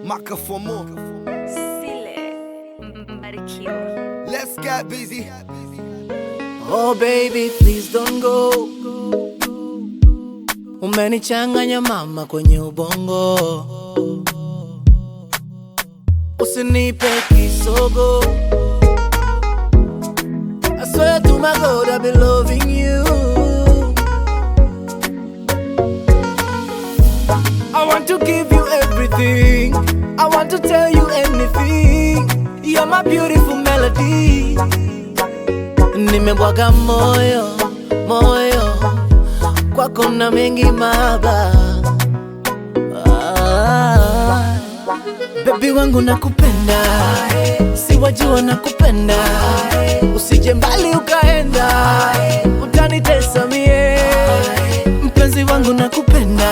Maka for more. Sile Mbarikiwa. Let's get busy. Oh baby, please don't go. Umenichanganya mama kwenye ubongo. Usinipe kisogo. I swear to my God I've been loving you. I want to give you everything. I want to tell you anything. You're my beautiful melody. Nimebwaga moyo, moyo kwako na mengi mahaba. Baby wangu nakupenda, si wajua nakupenda. Usije mbali ukaenda, utanitesa mie. Mpenzi wangu nakupenda,